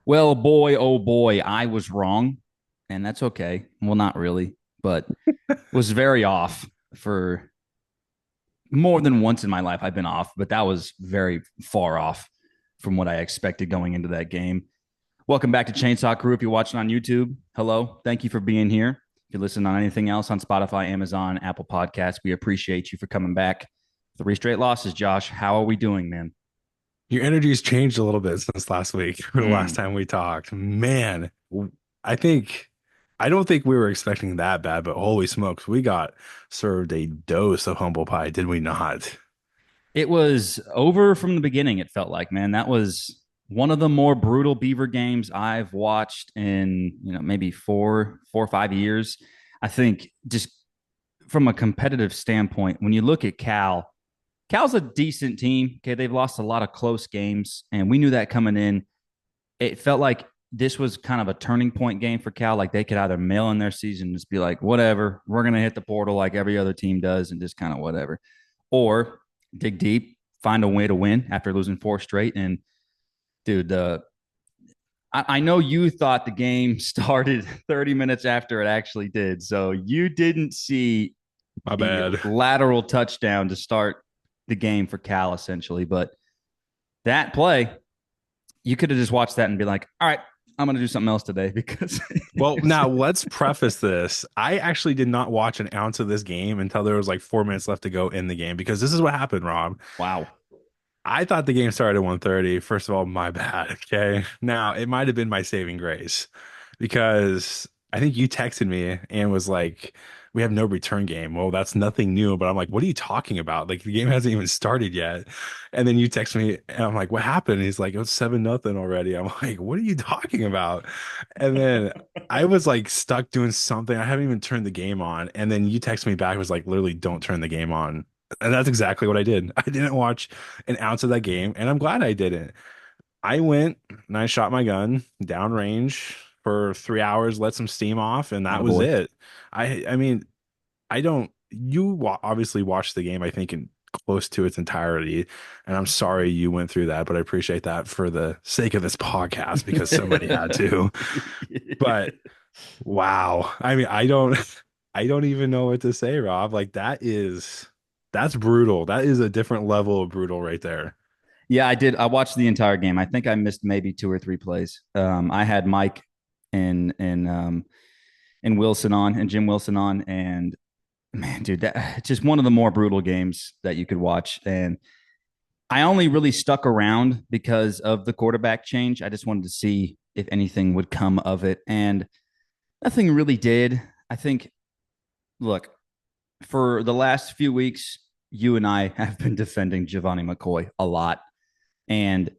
Well, boy, oh boy, I was wrong, and that's okay. Well, not really, but was very off for more than once in my life. I've been off, but that was very far off from what I expected going into that game. Welcome back to Chainsaw Crew. If you're watching on YouTube, hello. Thank you for being here. If you listen on anything else on Spotify, Amazon, Apple Podcasts, we appreciate you for coming back. Three straight losses, Josh. How are we doing, man? Your energy's changed a little bit since last week or the last Mm. time we talked. Man, I think I don't think we were expecting that bad, but holy smokes, we got served a dose of humble pie, did we not? It was over from the beginning, it felt like, man. That was one of the more brutal Beaver games I've watched in, maybe four or 5 years. I think just from a competitive standpoint, when you look at Cal's a decent team. Okay. They've lost a lot of close games, and we knew that coming in. It felt like this was kind of a turning point game for Cal. Like they could either mail in their season and just be like, whatever, we're going to hit the portal like every other team does and just kind of whatever, or dig deep, find a way to win after losing four straight. And dude, I know you thought the game started 30 minutes after it actually did. So you didn't see My the bad. lateral touchdown to start the game for Cal, essentially. But that play, you could have just watched that and be like, all right, I'm going to do something else today because Well, now let's preface this. I actually did not watch an ounce of this game until there was like 4 minutes left to go in the game because this is what happened, Rob. wow. I thought the game started at 1:30. First of all, my bad. Okay. Now, it might have been my saving grace because I think you texted me and was like, we have no return game. Well, that's nothing new. But I'm like, what are you talking about? Like, the game hasn't even started yet. And then you text me and I'm like, what happened? And he's like, it was 7-0 already. I'm like, what are you talking about? And then I was like stuck doing something. I haven't even turned the game on. And then you text me back, was like, literally, don't turn the game on. And that's exactly what I did. I didn't watch an ounce of that game, and I'm glad I didn't. I went and I shot my gun downrange for 3 hours, let some steam off, and Not that a was boy. it. I mean, I don't. You obviously watched the game, I think, in close to its entirety, and I'm sorry you went through that, but I appreciate that for the sake of this podcast because somebody had to. But wow, I mean, I don't, I don't even know what to say, Rob. Like that's brutal. That is a different level of brutal right there. Yeah, I did. I watched the entire game. I think I missed maybe two or three plays. I had Mike and Wilson on and Jim Wilson on, and man, dude, that it's just one of the more brutal games that you could watch. And I only really stuck around because of the quarterback change. I just wanted to see if anything would come of it, and nothing really did. I think, look, for the last few weeks, you and I have been defending Giovanni McCoy a lot, and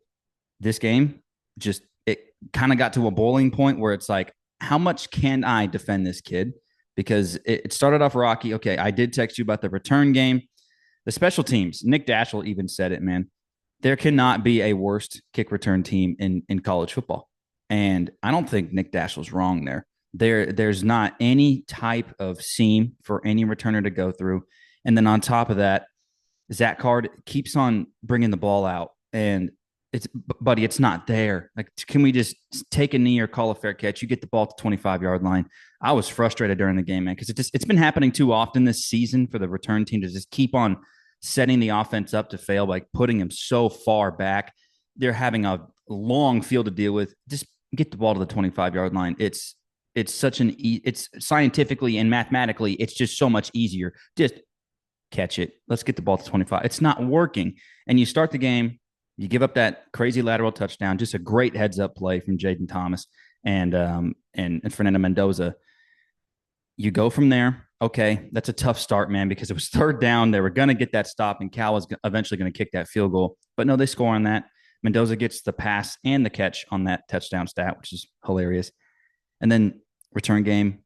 this game just it kind of got to a boiling point where it's like, how much can I defend this kid? Because it started off rocky. Okay, I did text you about the return game, the special teams. Nick Dashel even said it, man. There cannot be a worst kick return team in college football, and I don't think Nick Dashel's wrong there. There's not any type of seam for any returner to go through, and then on top of that, Zach Card keeps on bringing the ball out, and it's buddy, it's not there. Like, can we just take a knee or call a fair catch? You get the ball at the 25-yard line. I was frustrated during the game, man, because it's been happening too often this season for the return team to just keep on setting the offense up to fail by putting him so far back. They're having a long field to deal with. Just get the ball to the 25-yard line. It's such it's scientifically and mathematically, it's just so much easier. Just catch it. Let's get the ball to 25. It's not working. And you start the game, you give up that crazy lateral touchdown, just a great heads up play from Jaden Thomas and Fernando Mendoza. You go from there. Okay, that's a tough start, man, because it was third down. They were going to get that stop, and Cal was eventually going to kick that field goal. But no, they score on that. Mendoza gets the pass and the catch on that touchdown stat, which is hilarious. And then return game,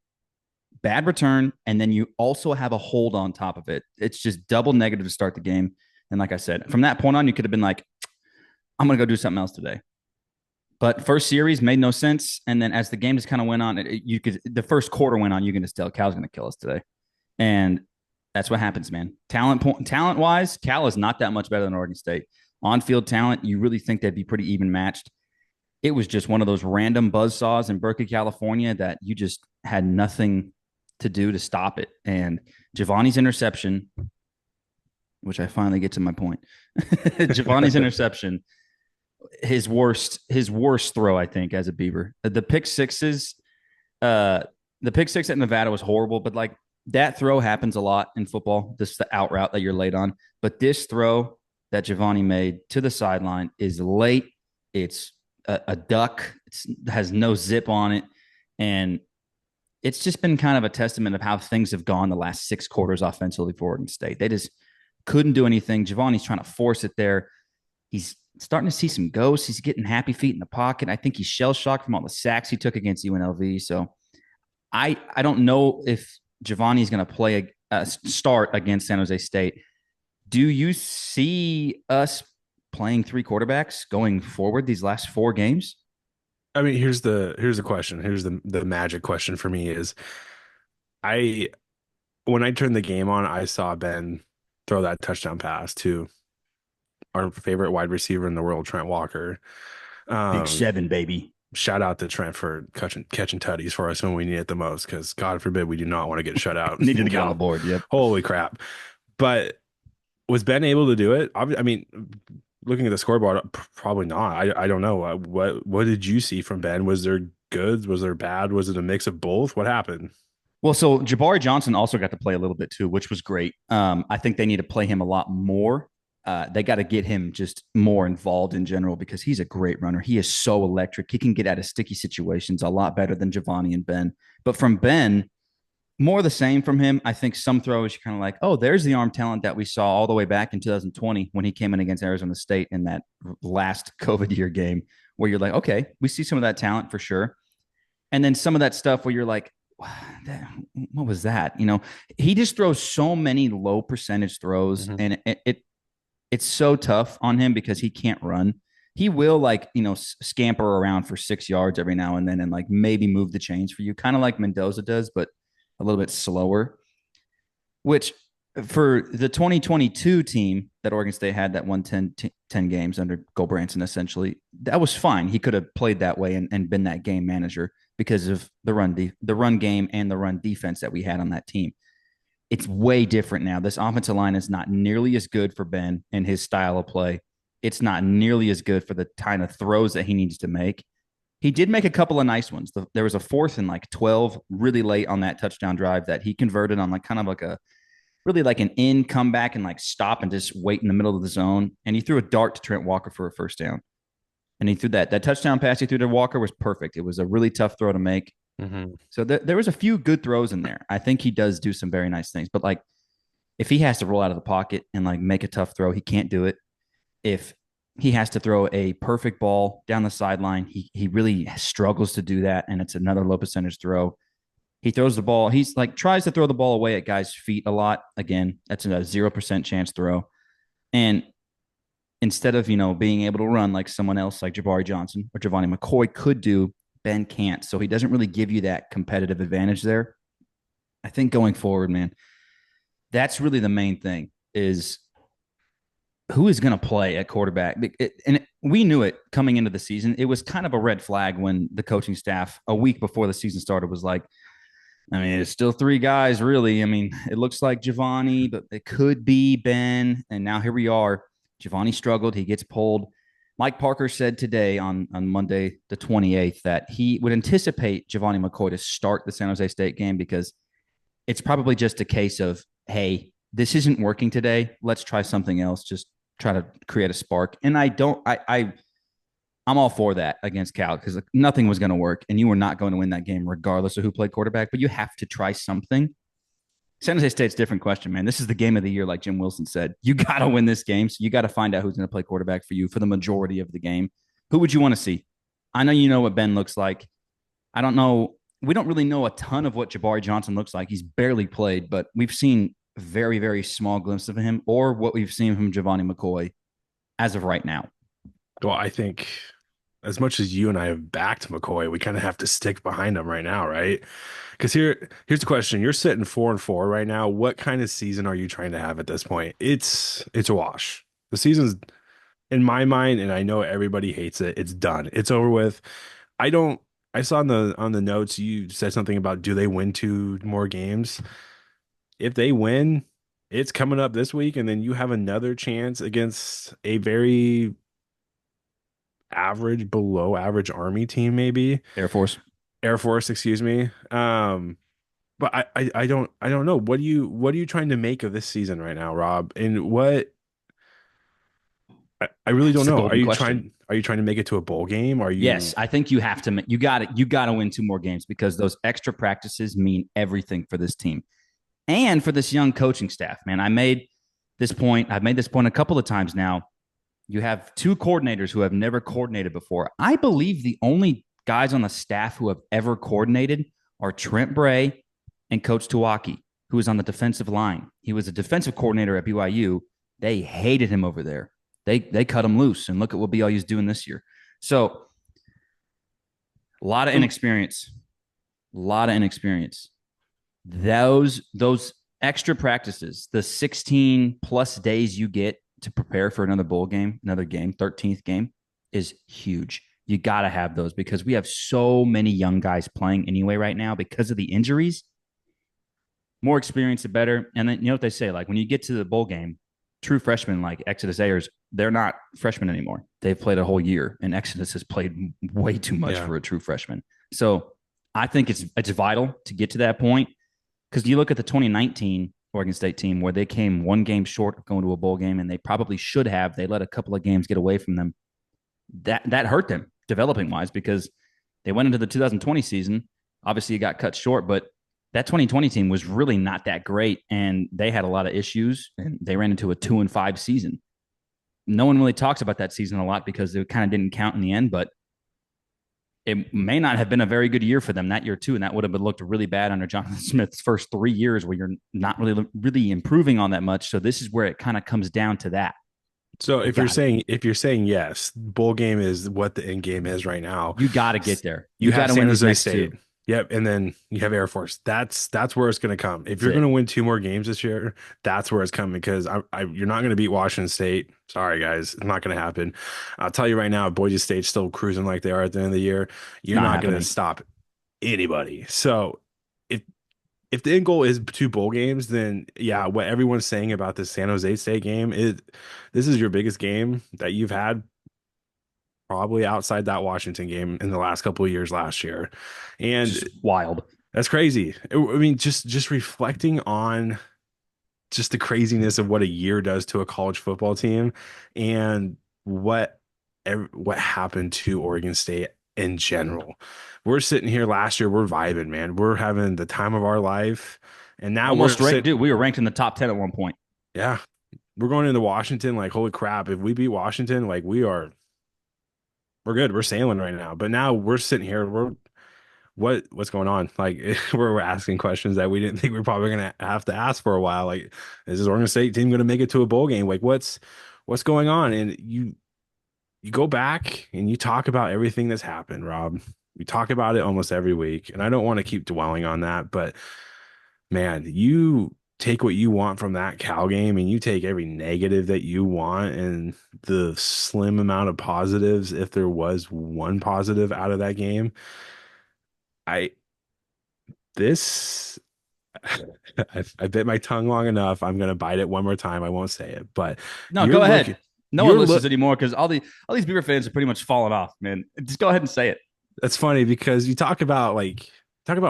bad return, and then you also have a hold on top of it. It's just double negative to start the game. And like I said, from that point on, you could have been like, I'm going to go do something else today. But first series made no sense. And then as the game just kind of went on, you could the first quarter went on, you can just tell Cal's going to kill us today. And that's what happens, man. Talent wise, Cal is not that much better than Oregon State. On field talent, you really think they'd be pretty even matched. it was just one of those random buzzsaws in Berkeley, California that you just had nothing to do to stop it. And Giovanni's interception, which I finally get to my point. Giovanni's interception, his worst throw, I think, as a Beaver. The pick sixes, uh, the pick six at Nevada was horrible, but like that throw happens a lot in football. This is the out route that you're late on. But this throw that Giovanni made to the sideline is late. It's a duck. It has no zip on it. And it's just been kind of a testament of how things have gone the last 6 quarters offensively for Oregon State. They just couldn't do anything. Giovanni's trying to force it there. He's starting to see some ghosts. He's getting happy feet in the pocket. I think he's shell shocked from all the sacks he took against UNLV. So I don't know if Giovanni is going to play a start against San Jose State. Do you see us playing 3 quarterbacks going forward these last 4 games? I mean, here's the question. Here's the magic question for me is I when I turned the game on, I saw Ben throw that touchdown pass to our favorite wide receiver in the world, Trent Walker. Big Um, seven, baby. Shout out to Trent for catching tutties for us when we need it the most, because God forbid we do not want to get shut out. Needed to get on the Well, board. Yep. holy crap. But was Ben able to do it? I mean, looking at the scoreboard, probably not. I don't know. What did you see from Ben? Was there goods? Was there bad? Was it a mix of both? What happened? Well, so Jabari Johnson also got to play a little bit too, which was great. I think they need to play him a lot more. They got to get him just more involved in general because he's a great runner. He is so electric. He can get out of sticky situations a lot better than Giovanni and Ben. But from Ben, more the same from him. I think some throws you're kind of like, oh, there's the arm talent that we saw all the way back in 2020 when he came in against Arizona State in that last COVID year game, where you're like, okay, we see some of that talent for sure. And then some of that stuff where you're like, what was that? He just throws so many low percentage throws, Mhm. and it's so tough on him because he can't run. He will like scamper around for 6 yards every now and then, and like maybe move the chains for you, kind of like Mendoza does, but a little bit slower. Which for the 2022 team that Oregon State had that won 10 games under Branson, essentially, that was fine. He could have played that way and been that game manager because of the run game and the run defense that we had on that team. It's way different now. This offensive line is not nearly as good for Ben and his style of play. It's not nearly as good for the kind of throws that he needs to make. He did make a couple of nice ones. There was a fourth and like 12 really late on that touchdown drive that he converted on like kind of like a really like an in comeback and like stop and just wait in the middle of the zone. And he threw a dart to Trent Walker for a first down. And he threw that touchdown pass he threw to Walker was perfect. It was a really tough throw to make. Mhm. So there was a few good throws in there. I think he does do some very nice things. But like if he has to roll out of the pocket and like make a tough throw, he can't do it. If he has to throw a perfect ball down the sideline, he really struggles to do that. And it's another low percentage throw. He throws the ball. He's like tries to throw the ball away at guys' feet a lot. Again, that's a 0% chance throw. And instead of being able to run like someone else like Jabari Johnson or Giovanni McCoy could do, Ben can't. So he doesn't really give you that competitive advantage there. I think going forward, man, that's really the main thing is who is going to play at quarterback. We knew it coming into the season. It was kind of a red flag when the coaching staff a week before the season started was like, I mean, it's still 3 guys, really. I mean, it looks like Giovanni, but it could be Ben. And now here we are. Giovanni struggled. He gets pulled. Mike Parker said today on Monday, the 28th, that he would anticipate Giovanni McCoy to start the San Jose State game because it's probably just a case of, hey, this isn't working today. Let's try something else. Just try to create a spark. And I'm all for that against Cal because nothing was going to work and you were not going to win that game regardless of who played quarterback, but you have to try something. San Jose State's a different question, man. This is the game of the year, like Jim Wilson said. You got to win this game. So you got to find out who's going to play quarterback for you for the majority of the game. Who would you want to see? I know you know what Ben looks like. I don't know. We don't really know a ton of what Jabari Johnson looks like. He's barely played, but we've seen very, very small glimpses of him or what we've seen from Giovanni McCoy as of right now. Well, I think as much as you and I have backed McCoy, we kind of have to stick behind him right now, right? Because here's the question. You're sitting 4-4 right now. What kind of season are you trying to have at this point? It's a wash. The season's in my mind, and I know everybody hates it, it's done. It's over with. I don't I saw on the notes you said something about do they win two more games? If they win, it's coming up this week, and then you have another chance against a very average, below average Army team, maybe Air Force. Air Force, excuse me. But I don't know. What are you trying to make of this season right now, Rob? And what I really don't It's the know. golden question. Are you trying to make it to a bowl game? Are Yes, you I think you have to. You got it. You got to win two more games because those extra practices mean everything for this team and for this young coaching staff. Man, I made this point. I've made this point a couple of times now. You have two coordinators who have never coordinated before. I believe the only guys on the staff who have ever coordinated are Trent Bray and Coach Tuwaki, who is on the defensive line. He was a defensive coordinator at BYU. They hated him over there. They cut him loose, and look at what BYU is doing this year. So a lot of inexperience. A lot of inexperience. Those extra practices, the 16 plus days you get to prepare for another bowl game, another game, 13th game is huge. You got to have those because we have so many young guys playing anyway right now because of the injuries. More experience, the better. And then you know what they say, like when you get to the bowl game, true freshmen like Exodus Ayers, they're not freshmen anymore. They've played a whole year, and Exodus has played way too much yeah. for a true freshman. So I think it's vital to get to that point because you look at the 2019 Oregon State team where they came one game short of going to a bowl game, and they probably should have. They let a couple of games get away from them. That hurt them developing wise because they went into the 2020 season. Obviously, it got cut short, but that 2020 team was really not that great, and they had a lot of issues, and they ran into a 2-5 season. No one really talks about that season a lot because it kind of didn't count in the end, but it may not have been a very good year for them that year too, and that would have looked really bad under Jonathan Smith's first 3 years where you're not really improving on that much. So this is where it kind of comes down to that. So You got if you're saying yes, bowl game is what the end game is right now. you got to get there. You You got have to win San these Jose next State. two. Yep, and then you have Air Force. That's where it's going to come. If That's you're going to it. win two more games this year, that's where it's coming because you're not going to beat Washington State. Sorry, guys, it's not going to happen. I'll tell you right now, Boise State's still cruising like they are at the end of the year. It's You're not not going to happening. stop anybody. So if if the end goal is two bowl games, then yeah, what everyone's saying about this San Jose State game is this is your biggest game that you've had probably outside that Washington game in the last couple of years last year. And Just wild. that's crazy. I mean, just reflecting on just the craziness of what a year does to a college football team and what happened to Oregon State in general. We're sitting here last year, we're vibing, man. We're having the time of our life. And now we're Almost ranked, sitting, dude. We were ranked in the top 10 at one point. yeah, we're going into Washington like, holy crap, if we beat Washington, like we're good. We're sailing right now. But now we're sitting here, what's going on? Like we're asking questions that we didn't think we are probably gonna have to ask for a while. Like, is this Oregon State team gonna make it to a bowl game? Like what's going on? And you go back and you talk about everything that's happened, Rob. We talk about it almost every week. And I don't want to keep dwelling on that, but man, you take what you want from that Cal game and you take every negative that you want and the slim amount of positives, if there was one positive out of that game. I this I bit my tongue long enough. I'm gonna bite it one more time. I won't say it, but No, you're go ahead. looking, No one you're listens look. anymore because all these Beaver fans are pretty much falling off, man. Just go ahead and say it. That's funny because you talk about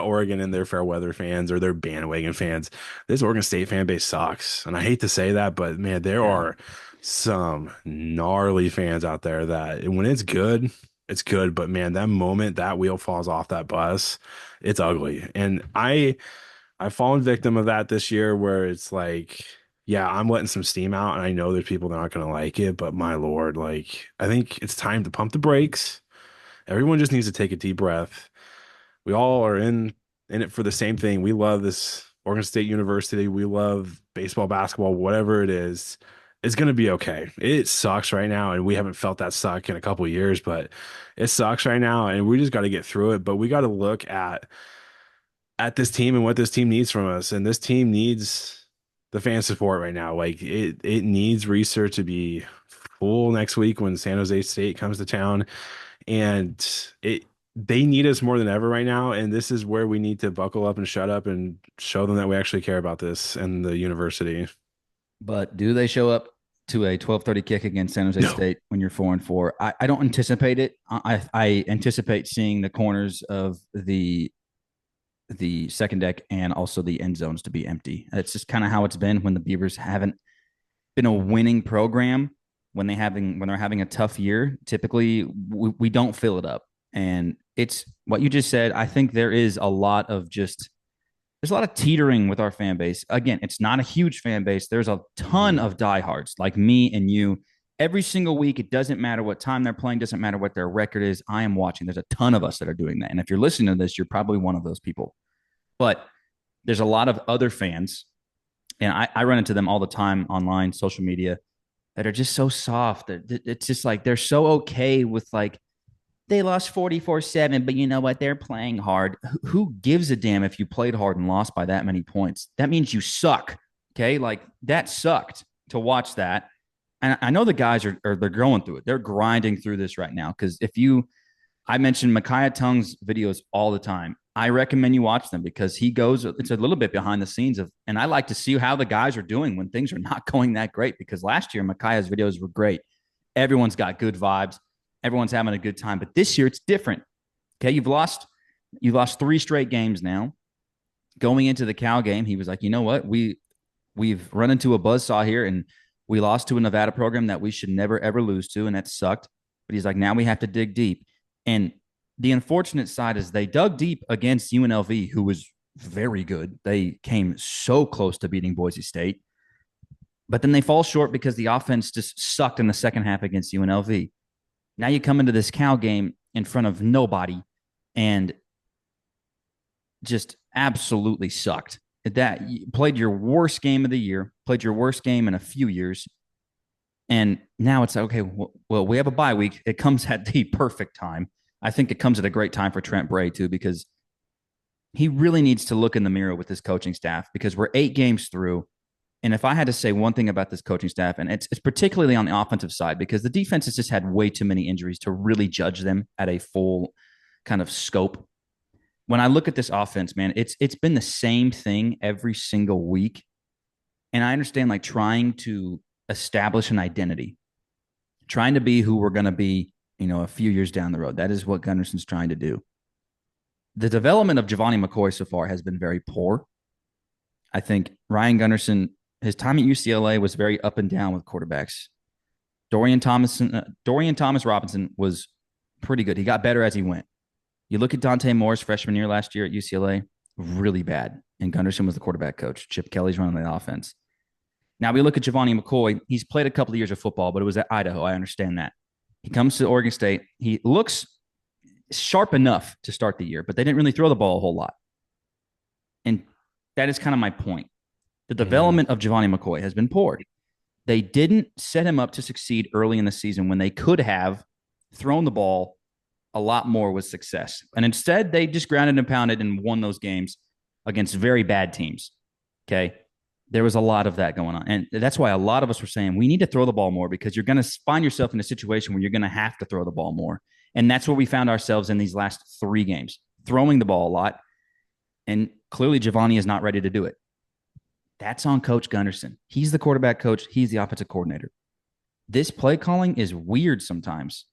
Oregon and their fair weather fans or their bandwagon fans. This Oregon State fan base sucks, and I hate to say that, but man, there Yeah. are some gnarly fans out there that when it's good, it's good. But man, that moment that wheel falls off that bus, it's ugly. And I've fallen victim of that this year where it's like, yeah, I'm letting some steam out and I know there's people that aren't going to like it, but my Lord, like, I think it's time to pump the brakes. Everyone just needs to take a deep breath. We all are in it for the same thing. We love this Oregon State University. We love baseball, basketball, whatever it is. It's going to be okay. It sucks right now, and we haven't felt that suck in a couple of years, but it sucks right now, and we just got to get through it. But we got to look at this team and what this team needs from us. And this team needs the fan support right now. Like it needs research to be full next week when San Jose State comes to town, and it they need us more than ever right now. And this is where we need to buckle up and shut up and show them that we actually care about this and the university. But do they show up to a 12:30 kick against San Jose No. State when you're 4-4? I don't anticipate it. I anticipate seeing the corners of the second deck and also the end zones to be empty. It's just kind of how it's been when the Beavers haven't been a winning program. When they're having a tough year, typically we don't fill it up. And it's what you just said. I think there's a lot of teetering with our fan base. Again, it's not a huge fan base. There's a ton Mhm. of diehards like me and you. Every single week, it doesn't matter what time they're playing, doesn't matter what their record is. I am watching. There's a ton of us that are doing that. And if you're listening to this, you're probably one of those people. But there's a lot of other fans, and I run into them all the time online, social media, that are just so soft. It's just like they're so okay with like they lost 44-7, but you know what? They're playing hard. Who gives a damn if you played hard and lost by that many points? That means you suck. Okay. Like that sucked to watch that. And I know the guys they're going through it. They're grinding through this right now. Cause I mentioned Micaiah Tung's videos all the time. I recommend you watch them because it's a little bit behind the scenes and I like to see how the guys are doing when things are not going that great because last year Micaiah's videos were great. Everyone's got good vibes. Everyone's having a good time. But this year it's different. Okay. You lost three straight games now. Going into the Cal game, he was like, you know what? We've run into a buzzsaw here and we lost to a Nevada program that we should never ever lose to, and that sucked. But he's like, now we have to dig deep. And the unfortunate side is they dug deep against UNLV, who was very good. They came so close to beating Boise State, but then they fall short because the offense just sucked in the second half against UNLV. Now you come into this Cal game in front of nobody and just absolutely sucked. That you played your worst game of the year, played your worst game in a few years, and now it's like, okay, well, we have a bye week. It comes at the perfect time. I think it comes at a great time for Trent Bray too, because he really needs to look in the mirror with his coaching staff because we're 8 games through. And if I had to say one thing about this coaching staff, and it's particularly on the offensive side, because the defense has just had way too many injuries to really judge them at a full kind of scope. When I look at this offense, man, it's been the same thing every single week. And I understand like trying to establish an identity, trying to be who we're going to be, a few years down the road. That is what Gunderson's trying to do. The development of Giovanni McCoy so far has been very poor. I think Ryan Gunderson, his time at UCLA was very up and down with quarterbacks. Dorian Thomas Robinson was pretty good. He got better as he went. You look at Dante Moore's freshman year last year at UCLA, really bad. And Gunderson was the quarterback coach. Chip Kelly's running the offense. Now we look at Giovanni McCoy. He's played a couple of years of football, but it was at Idaho. I understand that. He comes to Oregon State. He looks sharp enough to start the year, but they didn't really throw the ball a whole lot. And that is kind of my point. The Mhm. development of Giovanni McCoy has been poor. They didn't set him up to succeed early in the season when they could have thrown the ball a lot more with success. And instead, they just grounded and pounded and won those games against very bad teams. Okay. There was a lot of that going on. And that's why a lot of us were saying we need to throw the ball more because you're going to find yourself in a situation where you're going to have to throw the ball more. And that's where we found ourselves in these last 3 games, throwing the ball a lot. And clearly, Giovanni is not ready to do it. That's on Coach Gunderson. He's the quarterback coach, he's the offensive coordinator. This play calling is weird sometimes.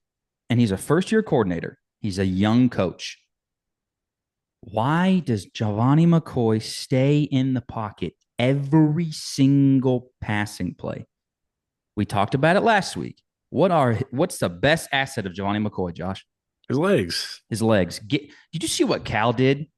And he's a first year coordinator, he's a young coach. Why does Giovanni McCoy stay in the pocket every single passing play? We talked about it last week. What's the best asset of Giovanni McCoy, Josh? His legs. His legs. Did you see what Cal did?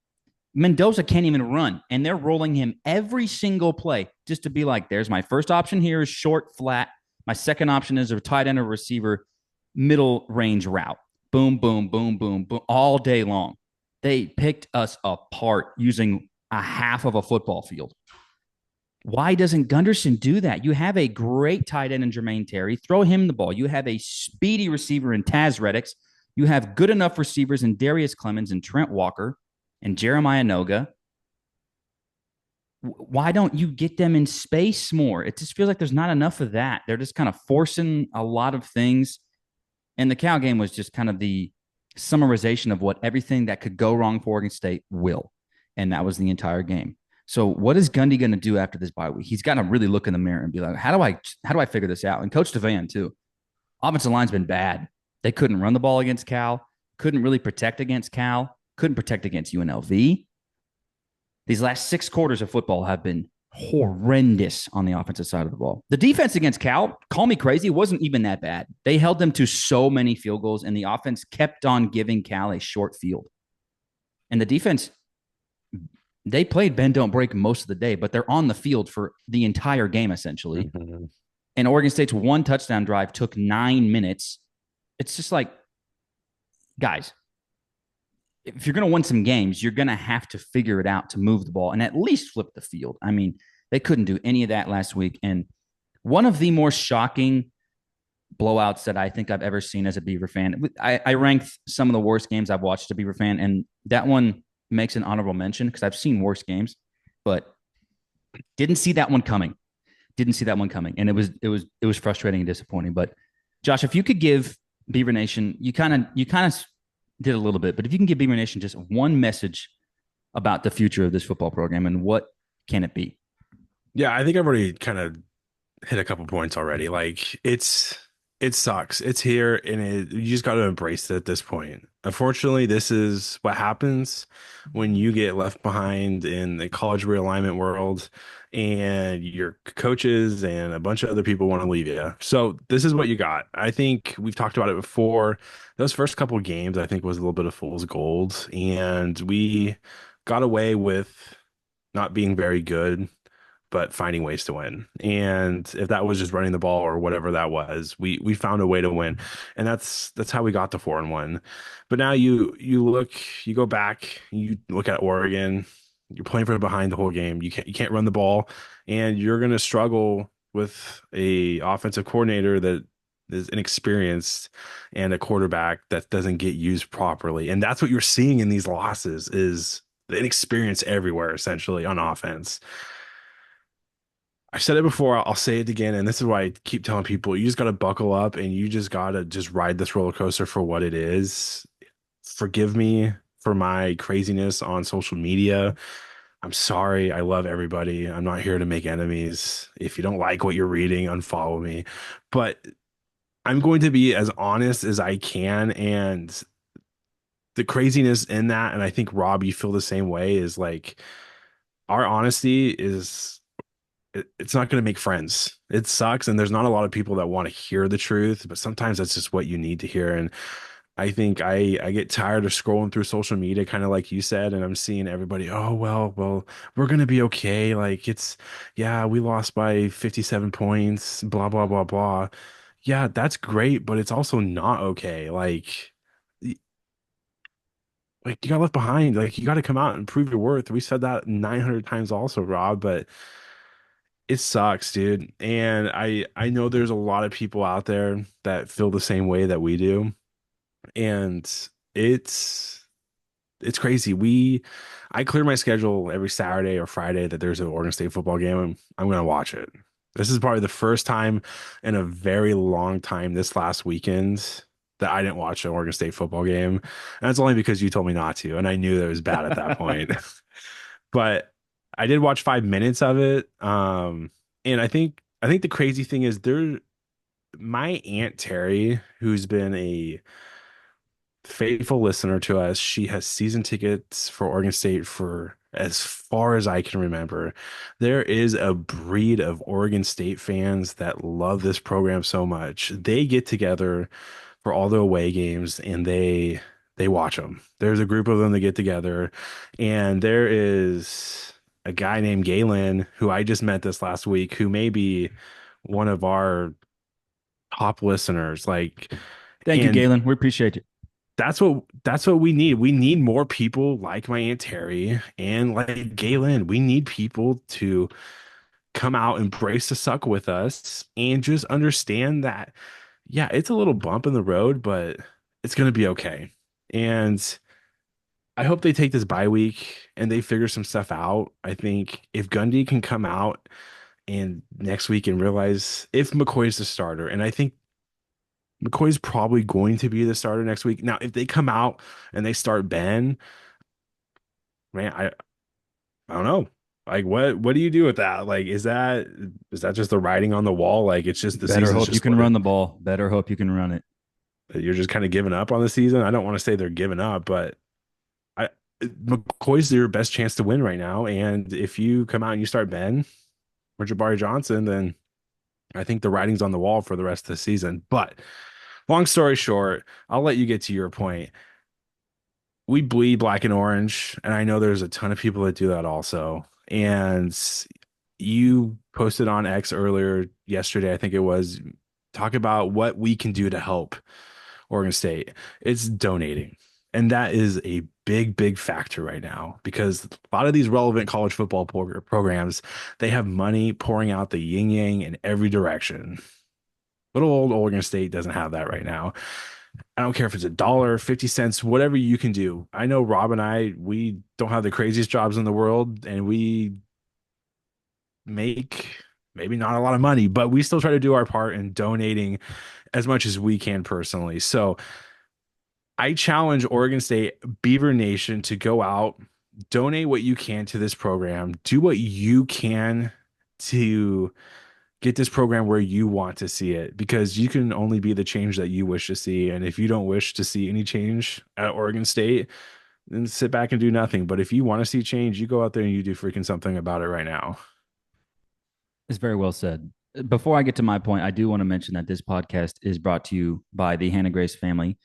Mendoza can't even run, and they're rolling him every single play just to be like, there's my first option here is short, flat. My second option is a tight end or receiver, middle range route. Boom, boom, boom, boom, boom, all day long. They picked us apart using a half of a football field. Why doesn't Gunderson do that? You have a great tight end in Jermaine Terry. Throw him the ball. You have a speedy receiver in Taz Reddix. You have good enough receivers in Darius Clemens and Trent Walker and Jeremiah Noga. Why don't you get them in space more? It just feels like there's not enough of that. They're just kind of forcing a lot of things. And the Cal game was just kind of the summarization of what everything that could go wrong for Oregon State will. And that was the entire game. So what is Gundy going to do after this bye week? He's got to really look in the mirror and be like, how do I figure this out? And Coach Devan too. Offensive line's been bad. They couldn't run the ball against Cal, couldn't really protect against Cal, couldn't protect against UNLV. These last 6 quarters of football have been horrendous on the offensive side of the ball. The defense against Cal, call me crazy, wasn't even that bad. They held them to so many field goals, and the offense kept on giving Cal a short field. And the defense, they played bend don't break most of the day, but they're on the field for the entire game essentially. Mhm. And Oregon State's one touchdown drive took 9 minutes. It's just like, guys, if you're going to win some games, you're going to have to figure it out to move the ball and at least flip the field. I mean, they couldn't do any of that last week. And one of the more shocking blowouts that I think I've ever seen as a Beaver fan, I ranked some of the worst games I've watched as a Beaver fan, and that one makes an honorable mention because I've seen worse games, but didn't see that one coming. Didn't see that one coming, and it was frustrating and disappointing. But Josh, if you could give Beaver Nation, you kind of did a little bit, but if you can give Beaver Nation just one message about the future of this football program and what can it be? Yeah, I think I've already kind of hit a couple points already. Like it sucks. It's here and you just got to embrace it at this point. Unfortunately, this is what happens when you get left behind in the college realignment world and your coaches and a bunch of other people want to leave you. So this is what you got. I think we've talked about it before. Those first couple games, I think, was a little bit of fool's gold, and we got away with not being very good but finding ways to win. And if that was just running the ball or whatever that was, we found a way to win. And that's how we got to 4-1. But now you go back, you look at Oregon, you're playing from behind the whole game. You can't run the ball, and you're gonna struggle with a offensive coordinator that is inexperienced and a quarterback that doesn't get used properly. And that's what you're seeing in these losses is the inexperience everywhere, essentially, on offense. I've said it before, I'll say it again, and this is why I keep telling people you just got to buckle up and you just got to just ride this roller coaster for what it is. Forgive me for my craziness on social media. I'm sorry. I love everybody. I'm not here to make enemies. If you don't like what you're reading, unfollow me. But I'm going to be as honest as I can. And the craziness in that, and I think Rob, you feel the same way, is like our honesty is it's not going to make friends. It sucks. And there's not a lot of people that want to hear the truth, but sometimes that's just what you need to hear. And I think I get tired of scrolling through social media, kind of like you said, and I'm seeing everybody, oh, well, we're going to be okay. Like yeah, we lost by 57 points, blah, blah, blah, blah. Yeah, that's great, but it's also not okay. Like you got left behind. Like you got to come out and prove your worth. We said that 900 times also, Rob, but it sucks, dude. And I know there's a lot of people out there that feel the same way that we do. And it's it's crazy. I clear my schedule every Saturday or Friday that there's an Oregon State football game. I'm gonna watch it. This is probably the first time in a very long time this last weekend that I didn't watch an Oregon State football game. And that's only because you told me not to, and I knew that it was bad at that point. But I did watch 5 minutes of it. And I think the crazy thing is my Aunt Terry, who's been a faithful listener to us, she has season tickets for Oregon State for as far as I can remember. There is a breed of Oregon State fans that love this program so much. They get together for all the away games and they watch them. There's a group of them that get together, and there is a guy named Galen who I just met this last week who may be one of our top listeners. Like, Thank you, and Galen. We appreciate you. that's what we need. We need more people like my Aunt Terry and like Galen. We need people to come out, embrace the suck with us, and just understand that, yeah, it's a little bump in the road, but it's gonna be okay. And I hope they take this bye week and they figure some stuff out. I think if Gundy can come out and next week and realize if McCoy's the starter, and I think McCoy's probably going to be the starter next week. Now, if they come out and they start Ben, man, I don't know. Like what do you do with that? Like is that just the writing on the wall? Like it's just the Better season's hope you just can what run the ball. Better hope you can run it. you're just kind of giving up on the season. I don't want to say they're giving up, but I McCoy's your best chance to win right now. And if you come out and you start Ben or Jabari Johnson, then I think the writing's on the wall for the rest of the season. But long story short, I'll let you get to your point. We bleed black and orange, and I know there's a ton of people that do that also. And you posted on X earlier yesterday, I think it was, talk about what we can do to help Oregon State. It's donating. And that is a big, big factor right now because a lot of these relevant college football programs, they have money pouring out the yin yang in every direction. Little old Oregon State doesn't have that right now. I don't care if it's a dollar, 50 cents, whatever you can do. I know Rob and I, we don't have the craziest jobs in the world and we make maybe not a lot of money, but we still try to do our part in donating as much as we can personally. So I challenge Oregon State, Beaver Nation to go out, donate what you can to this program, do what you can to get this program where you want to see it because you can only be the change that you wish to see. And if you don't wish to see any change at Oregon State, then sit back and do nothing. But if you want to see change, you go out there and you do freaking something about it right now. It's very well said. Before I get to my point, I do want to mention that this podcast is brought to you by the Hannah Grace family.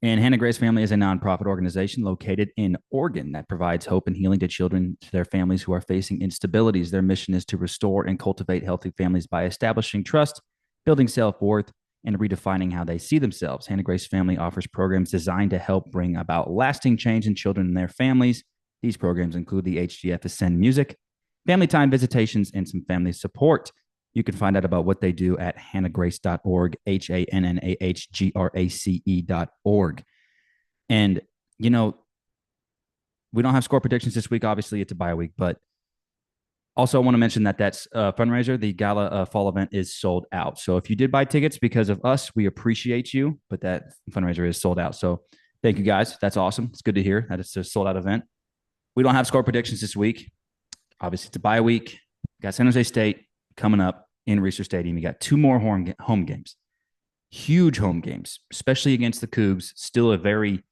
And Hannah Grace Family is a nonprofit organization located in Oregon that provides hope and healing to children, to their families who are facing instabilities. Their mission is to restore and cultivate healthy families by establishing trust, building self worth, and redefining how they see themselves. Hannah Grace Family offers programs designed to help bring about lasting change in children and their families. These programs include the HGF Ascend Music, family time visitations, and some family support. You can find out about what they do at hannahgrace.org, HANNAHGRACE.org. And, you know, we don't have score predictions this week. Obviously, it's a bye week, but also I want to mention that that's a fundraiser. The gala fall event is sold out. So if you did buy tickets because of us, we appreciate you, but that fundraiser is sold out. So thank you guys. That's awesome. It's good to hear that it's a sold out event. We don't have score predictions this week. Obviously, it's a bye week. We got San Jose State coming up in Reser Stadium. You got two more home games, huge home games, especially against the Cougs. Still a very,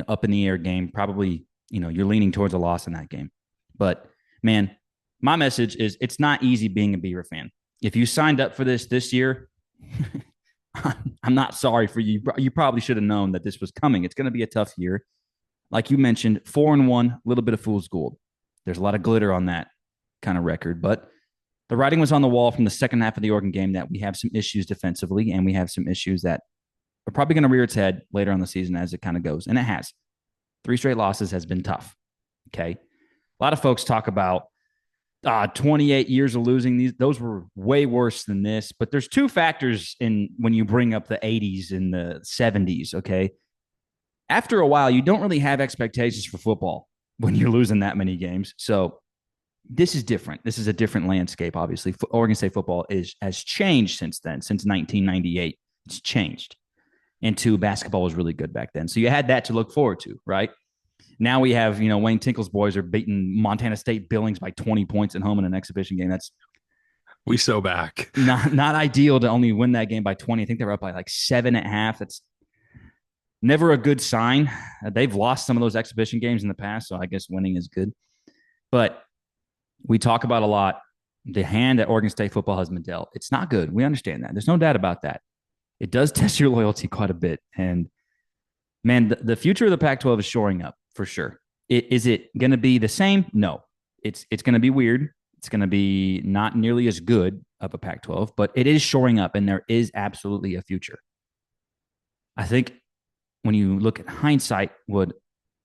up in the air game. Probably, you're leaning towards a loss in that game. But man, my message is it's not easy being a Beaver fan. If you signed up for this year, I'm not sorry for you. You probably should have known that this was coming. It's going to be a tough year. Like you mentioned, 4-1, a little bit of fool's gold. There's a lot of glitter on that kind of record, but the writing was on the wall from the second half of the Oregon game that we have some issues defensively and we have some issues that are probably going to rear its head later on the season as it kind of goes. And it has. 3 straight losses has been tough. Okay. A lot of folks talk about 28 years of losing. Those were way worse than this. But there's 2 factors in when you bring up the 80s and the 70s. Okay. After a while, you don't really have expectations for football when you're losing that many games. So this is different. This is a different landscape, obviously. Oregon State football has changed since then, since 1998. It's changed. And 2, basketball was really good back then. So you had that to look forward to, right? Now we have, Wayne Tinkle's boys are beating Montana State Billings by 20 points at home in an exhibition game. That's We so back. not ideal to only win that game by 20. I think they were up by like 7 at half. That's never a good sign. They've lost some of those exhibition games in the past, so I guess winning is good. But we talk about a lot the hand that Oregon State football has been dealt. It's not good. We understand that. There's no doubt about that. It does test your loyalty quite a bit. And man, the future of the Pac-12 is shoring up for sure. Is it going to be the same? No. It's going to be weird. It's going to be not nearly as good of a Pac-12, but it is shoring up and there is absolutely a future. I think when you look at hindsight, what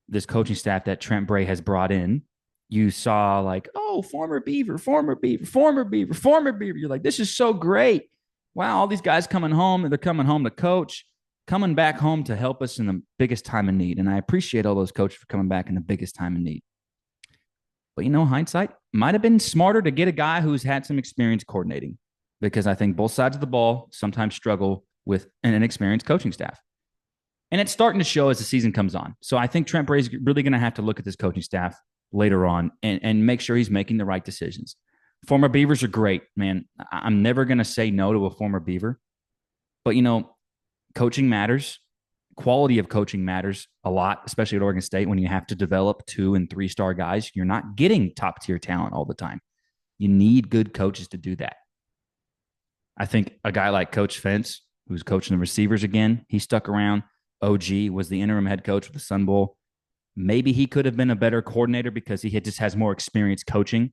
this coaching staff that Trent Bray has brought in, you saw like, oh, former Beaver, former Beaver, former Beaver, former Beaver. You're like, this is so great. Wow, all these guys coming home and they're coming home to coach. coming back home to help us in the biggest time of need. And I appreciate all those coaches for coming back in the biggest time of need. But hindsight might have been smarter to get a guy who's had some experience coordinating, because I think both sides of the ball sometimes struggle with an inexperienced coaching staff. And it's starting to show as the season comes on. So I think Trent Bray's really going to have to look at this coaching staff later on and make sure he's making the right decisions. Former Beavers are great, man. I'm never going to say no to a former Beaver. But, coaching matters. Quality of coaching matters a lot, especially at Oregon State when you have to develop 2- and 3-star guys. You're not getting top-tier talent all the time. You need good coaches to do that. I think a guy like Coach Fentz, who's coaching the receivers again, he stuck around. OG was the interim head coach with the Sun Bowl. Maybe he could have been a better coordinator because he just has more experience coaching.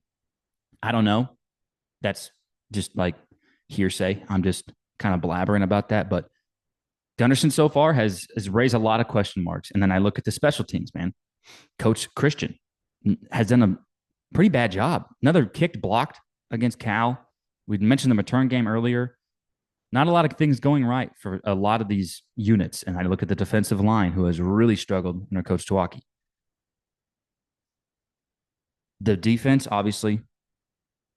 I don't know. That's just like hearsay. I'm just kind of blabbering about that. But Gunderson so far has raised a lot of question marks. And then I look at the special teams, man. Coach Christian has done a pretty bad job. Another kick blocked against Cal. We mentioned the return game earlier. Not a lot of things going right for a lot of these units. And I look at the defensive line, who has really struggled under Coach Tawaki. The defense, obviously,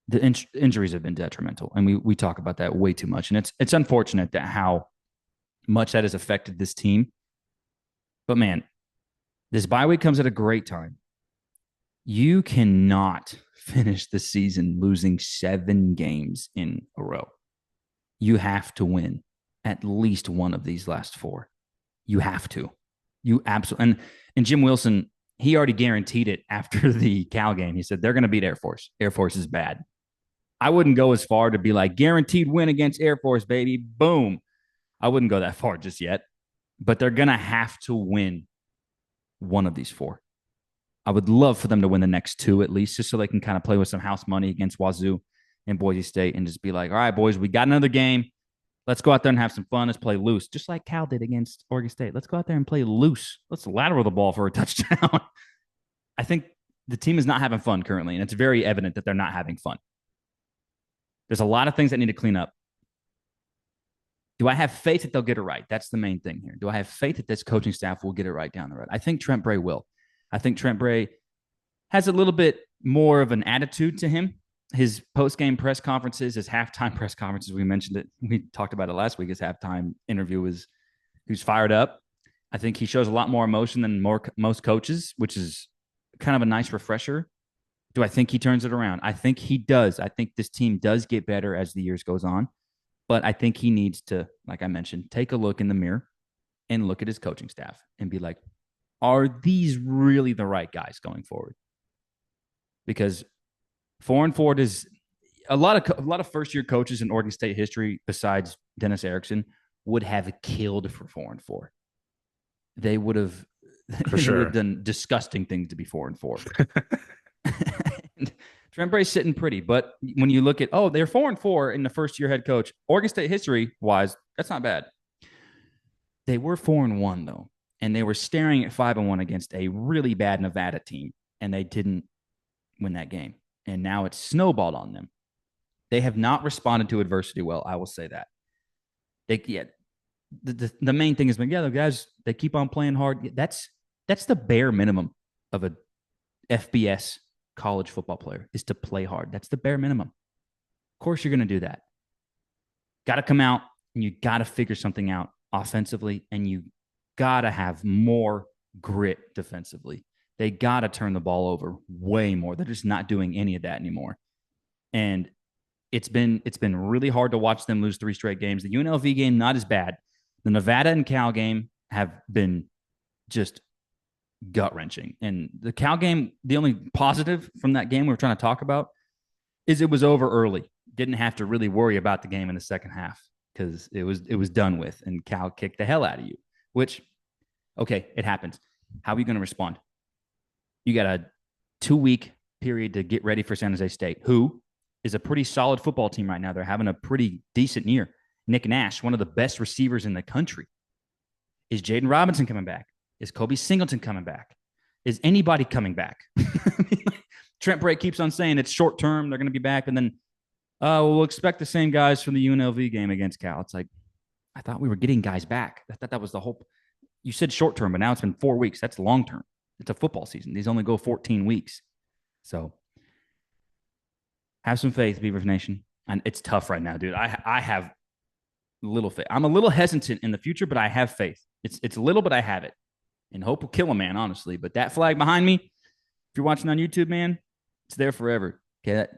the injuries have been detrimental. And we talk about that way too much. And it's unfortunate that how much that has affected this team. But man, this bye week comes at a great time. You cannot finish the season losing 7 games in a row. You have to win at least one of these last 4. You have to. You absolutely. And Jim Wilson, he already guaranteed it after the Cal game. He said they're going to beat Air Force. Air Force is bad. I wouldn't go as far to be like guaranteed win against Air Force, baby. Boom. I wouldn't go that far just yet. But they're going to have to win one of these 4. I would love for them to win the next 2 at least, just so they can kind of play with some house money against Wazoo and Boise State and just be like, all right, boys, we got another game. Let's go out there and have some fun. Let's play loose, just like Cal did against Oregon State. Let's go out there and play loose. Let's lateral the ball for a touchdown. I think the team is not having fun currently, and it's very evident that they're not having fun. There's a lot of things that need to clean up. Do I have faith that they'll get it right? That's the main thing here. Do I have faith that this coaching staff will get it right down the road? I think Trent Bray will. I think Trent Bray has a little bit more of an attitude to him. His post-game press conferences, his halftime press conferences, we mentioned it. We talked about it last week. His halftime interview was who's fired up. I think he shows a lot more emotion than most coaches, which is kind of a nice refresher. Do I think he turns it around? I think he does. I think this team does get better as the years goes on. But I think he needs to, like I mentioned, take a look in the mirror and look at his coaching staff and be like, are these really the right guys going forward? Because 4-4 is a lot of first-year coaches in Oregon State history, besides Dennis Erickson, would have killed for 4-4. They would have, for sure, would have done disgusting things to be 4-4. Trent Bray's sitting pretty, but when you look at, they're 4-4 in the first-year head coach, Oregon State history-wise, that's not bad. They were 4-1 though, and they were staring at 5-1 against a really bad Nevada team, and they didn't win that game. And now it's snowballed on them. They have not responded to adversity well. I will say that. The main thing is, the guys, they keep on playing hard. That's the bare minimum of a FBS college football player, is to play hard. That's the bare minimum. Of course, you're going to do that. Got to come out and you got to figure something out offensively, and you got to have more grit defensively. They got to turn the ball over way more. They're just not doing any of that anymore. And it's been really hard to watch them lose 3 straight games. The UNLV game, not as bad. The Nevada and Cal game have been just gut-wrenching. And the Cal game, the only positive from that game we're trying to talk about is it was over early. Didn't have to really worry about the game in the second half because it was done with, and Cal kicked the hell out of you, which, okay, it happens. How are you going to respond? You got a 2-week period to get ready for San Jose State, who is a pretty solid football team right now. They're having a pretty decent year. Nick Nash, one of the best receivers in the country. Is Jaden Robinson coming back? Is Kobe Singleton coming back? Is anybody coming back? Trent Bray keeps on saying it's short term. They're going to be back. And then we'll expect the same guys from the UNLV game against Cal. It's like, I thought we were getting guys back. I thought that was the whole. You said short term, but now it's been 4 weeks. That's long term. It's a football season. These only go 14 weeks. So have some faith, Beavers Nation. And it's tough right now, dude. I have little faith. I'm a little hesitant in the future, but I have faith. It's little, but I have it. And hope will kill a man, honestly. But that flag behind me, if you're watching on YouTube, man, it's there forever. Okay,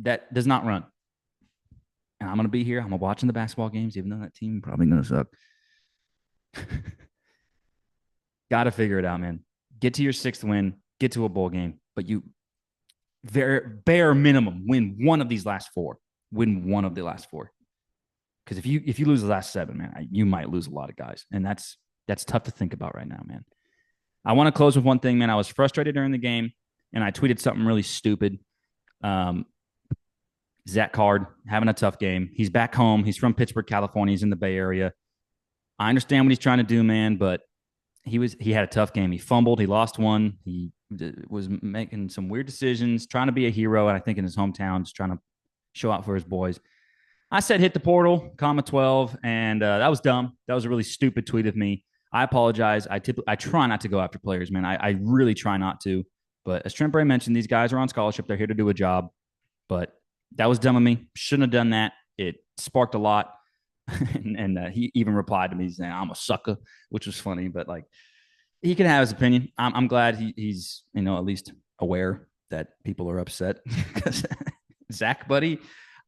that does not run. And I'm gonna be here. I'm watching the basketball games, even though that team probably gonna suck. Got to figure it out, man. Get to your sixth win. Get to a bowl game, but you bare minimum win one of these last four. Win one of the last four. Because if you lose the last seven, man, you might lose a lot of guys, and that's tough to think about right now, man. I want to close with one thing, man. I was frustrated during the game, and I tweeted something really stupid. Zach Card having a tough game. He's back home. He's from Pittsburgh, California. He's in the Bay Area. I understand what he's trying to do, man, but he had a tough game. He fumbled. He lost one. He was making some weird decisions, trying to be a hero, and I think in his hometown, just trying to show out for his boys. I said hit the portal, comma 12, and that was dumb. That was a really stupid tweet of me. I apologize. I try not to go after players, man. I really try not to. But as Trent Bray mentioned, these guys are on scholarship. They're here to do a job. But that was dumb of me. Shouldn't have done that. It sparked a lot. and he even replied to me saying, I'm a sucker, which was funny. But, like, he can have his opinion. I'm glad he's, at least aware that people are upset. Because Zach, buddy,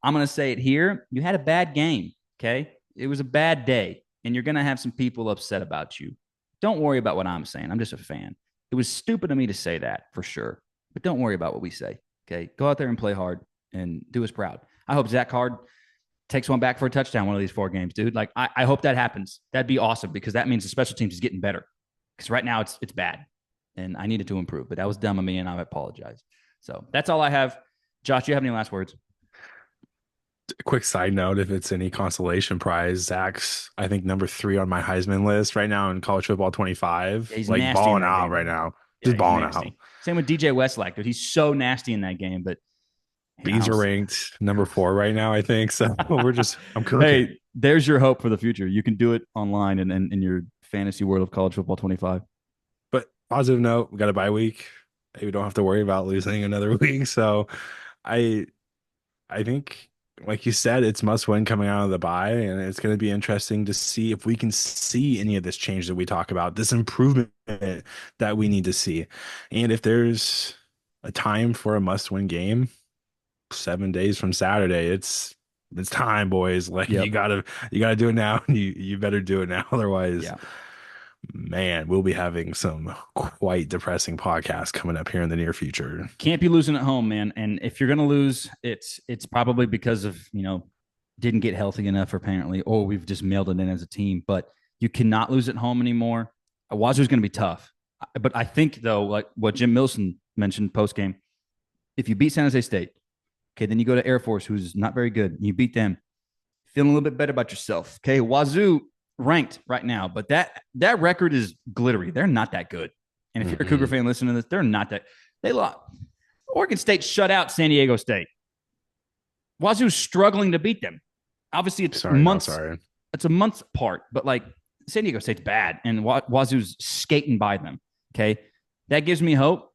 I'm going to say it here. You had a bad game, okay? It was a bad day, and you're going to have some people upset about you. Don't worry about what I'm saying. I'm just a fan. It was stupid of me to say that, for sure. But don't worry about what we say, okay? Go out there and play hard and do us proud. I hope Zach Card takes one back for a touchdown one of these 4 games, dude. Like, I hope that happens. That'd be awesome because that means the special teams is getting better. Because right now it's bad, and I needed to improve. But that was dumb of me, and I apologize. So that's all I have. Josh, do you have any last words? Quick side note, if it's any consolation prize, Zach's, I think, number 3 on my Heisman list right now in college football 25. Yeah, he's like nasty balling in that out game. right now. Yeah, Just balling out. Same with DJ Westlake, dude. He's so nasty in that game. But Bees are ranked number 4 right now, I think. So I'm cooking. Hey, there's your hope for the future. You can do it online and in your fantasy world of college football 25. But positive note, we got a bye week. We don't have to worry about losing another week. So I think, like you said, it's must win coming out of the bye, and it's going to be interesting to see if we can see any of this change that we talk about, this improvement that we need to see. And if there's a time for a must win game, 7 days from Saturday, it's time, boys. Like, Yep. you gotta do it now. You better do it now. Otherwise, Yeah. Man, we'll be having some quite depressing podcasts coming up here in the near future. Can't be losing at home, man. And if you're gonna lose, it's probably because of didn't get healthy enough, apparently, or we've just mailed it in as a team. But you cannot lose at home anymore. Wazoo's gonna be tough. But I think, though, like what Jim Milson mentioned post game, if you beat San Jose State, okay, then you go to Air Force, who's not very good. You beat them, feeling a little bit better about yourself. Okay, Wazoo ranked right now, but that record is glittery. They're not that good. And if you're a Cougar fan listening to this, they're not that. They lost. Oregon State shut out San Diego State. Wazoo's struggling to beat them. Obviously, it's months. It's a month's apart, but like San Diego State's bad, and Wazoo's skating by them. Okay, that gives me hope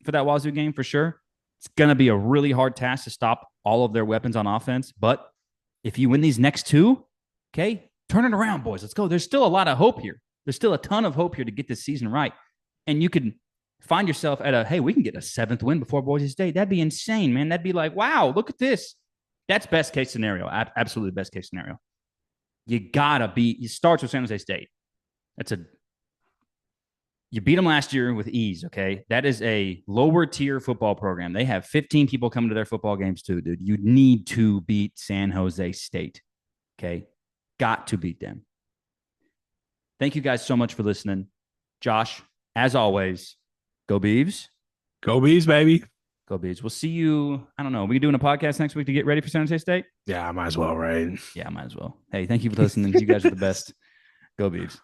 for that Wazoo game for sure. It's gonna be a really hard task to stop all of their weapons on offense, but if you win these next 2, okay, turn it around, boys. Let's go. There's still a lot of hope here. There's still a ton of hope here to get this season right. And you could find yourself at hey, we can get a 7th win before Boise State. That'd be insane, man. That'd be like, wow, look at this. That's best case scenario. Absolutely best case scenario. You starts with San Jose State. You beat them last year with ease, okay? That is a lower tier football program. They have 15 people coming to their football games too, dude. You need to beat San Jose State, okay? Got to beat them. Thank you guys so much for listening. Josh, as always, go Beavs. Go Beavs, baby. Go Beavs. We'll see you, I don't know, we doing a podcast next week to get ready for San Jose State? Yeah, might as well, right? Yeah, might as well. Hey, thank you for listening. You guys are the best. Go Beavs.